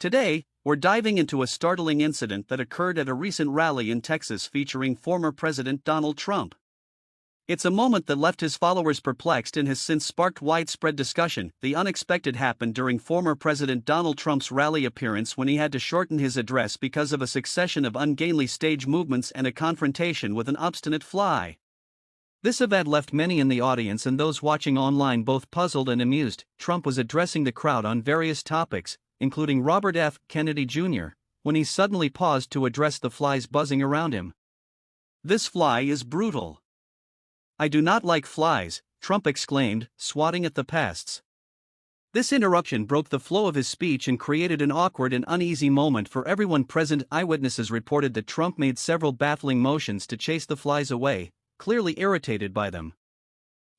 Today, we're diving into a startling incident that occurred at a recent rally in Texas featuring former President Donald Trump. It's a moment that left his followers perplexed and has since sparked widespread discussion. The unexpected happened during former President Donald Trump's rally appearance when he had to shorten his address because of a succession of ungainly stage movements and a confrontation with an obstinate fly. This event left many in the audience and those watching online both puzzled and amused. Trump was addressing the crowd on various topics, including Robert F. Kennedy Jr., when he suddenly paused to address the flies buzzing around him. "This fly is brutal. I do not like flies," Trump exclaimed, swatting at the pests. This interruption broke the flow of his speech and created an awkward and uneasy moment for everyone present. Eyewitnesses reported that Trump made several baffling motions to chase the flies away, clearly irritated by them.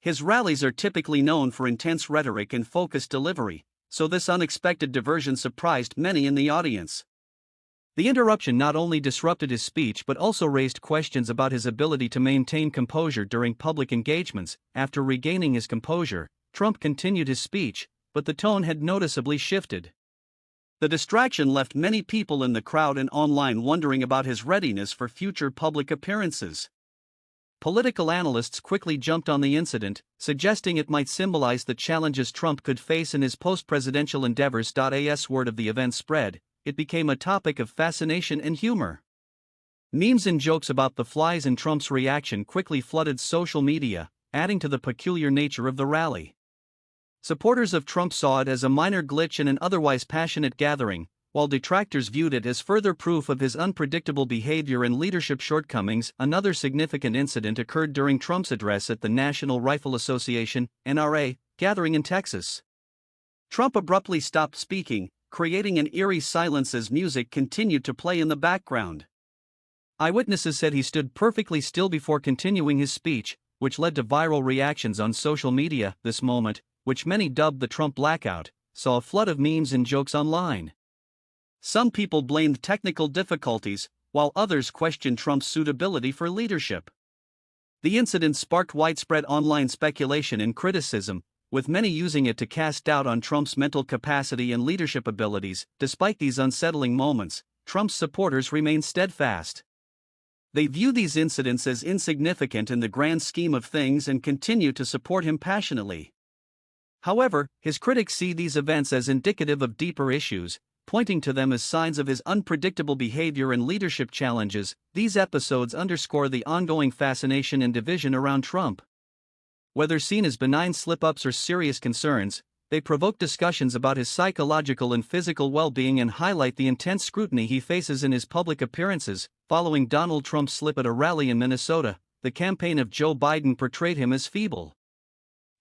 His rallies are typically known for intense rhetoric and focused delivery, so this unexpected diversion surprised many in the audience. The interruption not only disrupted his speech but also raised questions about his ability to maintain composure during public engagements. After regaining his composure, Trump continued his speech, but the tone had noticeably shifted. The distraction left many people in the crowd and online wondering about his readiness for future public appearances. Political analysts quickly jumped on the incident, suggesting it might symbolize the challenges Trump could face in his post-presidential endeavors. As word of the event spread, it became a topic of fascination and humor. Memes and jokes about the flies and Trump's reaction quickly flooded social media, adding to the peculiar nature of the rally. Supporters of Trump saw it as a minor glitch in an otherwise passionate gathering, while detractors viewed it as further proof of his unpredictable behavior and leadership shortcomings. Another significant incident occurred during Trump's address at the National Rifle Association (NRA) gathering in Texas. Trump abruptly stopped speaking, creating an eerie silence as music continued to play in the background. Eyewitnesses said he stood perfectly still before continuing his speech, which led to viral reactions on social media. This moment, which many dubbed the Trump blackout, saw a flood of memes and jokes online. Some people blamed technical difficulties, while others questioned Trump's suitability for leadership. The incident sparked widespread online speculation and criticism, with many using it to cast doubt on Trump's mental capacity and leadership abilities. Despite these unsettling moments, Trump's supporters remain steadfast. They view these incidents as insignificant in the grand scheme of things and continue to support him passionately. However, his critics see these events as indicative of deeper issues, pointing to them as signs of his unpredictable behavior and leadership challenges. These episodes underscore the ongoing fascination and division around Trump. Whether seen as benign slip-ups or serious concerns, they provoke discussions about his psychological and physical well-being and highlight the intense scrutiny he faces in his public appearances. Following Donald Trump's slip at a rally in Minnesota, the campaign of Joe Biden portrayed him as feeble.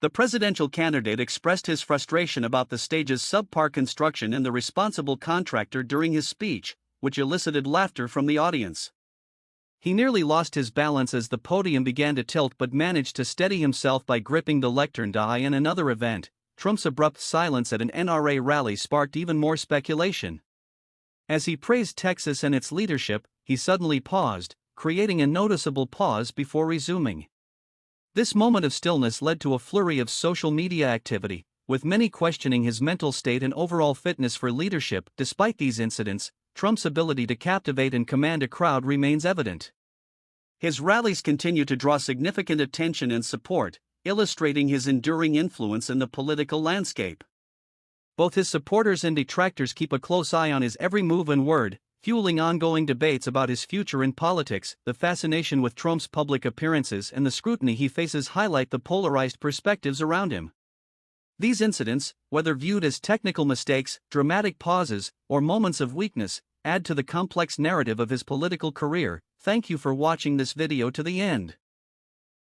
The presidential candidate expressed his frustration about the stage's subpar construction and the responsible contractor during his speech, which elicited laughter from the audience. He nearly lost his balance as the podium began to tilt but managed to steady himself by gripping the lectern. In another event, Trump's abrupt silence at an NRA rally sparked even more speculation. As he praised Texas and its leadership, he suddenly paused, creating a noticeable pause before resuming. This moment of stillness led to a flurry of social media activity, with many questioning his mental state and overall fitness for leadership. Despite these incidents, Trump's ability to captivate and command a crowd remains evident. His rallies continue to draw significant attention and support, illustrating his enduring influence in the political landscape. Both his supporters and detractors keep a close eye on his every move and word, fueling ongoing debates about his future in politics. The fascination with Trump's public appearances and the scrutiny he faces highlight the polarized perspectives around him. These incidents, whether viewed as technical mistakes, dramatic pauses, or moments of weakness, add to the complex narrative of his political career. Thank you for watching this video to the end.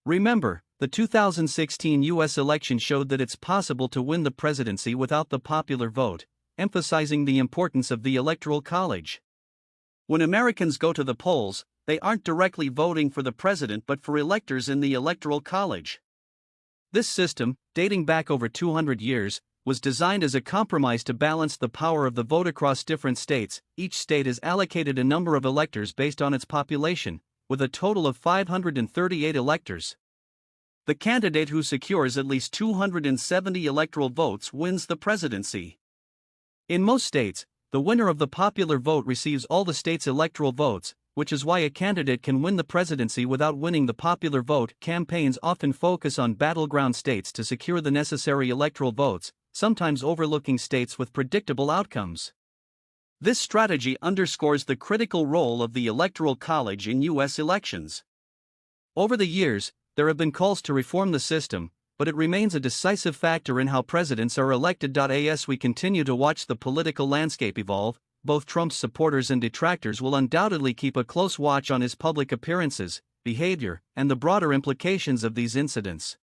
Remember, the 2016 U.S. election showed that it's possible to win the presidency without the popular vote, emphasizing the importance of the Electoral College. When Americans go to the polls, they aren't directly voting for the president but for electors in the Electoral College. This system, dating back over 200 years, was designed as a compromise to balance the power of the vote across different states. Each state is allocated a number of electors based on its population, with a total of 538 electors. The candidate who secures at least 270 electoral votes wins the presidency. In most states, The winner of the popular vote receives all the state's electoral votes, which is why a candidate can win the presidency without winning the popular vote. Campaigns often focus on battleground states to secure the necessary electoral votes, sometimes overlooking states with predictable outcomes. This strategy underscores the critical role of the Electoral College in U.S. elections. Over the years, there have been calls to reform the system, but it remains a decisive factor in how presidents are elected. As we continue to watch the political landscape evolve, both Trump's supporters and detractors will undoubtedly keep a close watch on his public appearances, behavior, and the broader implications of these incidents.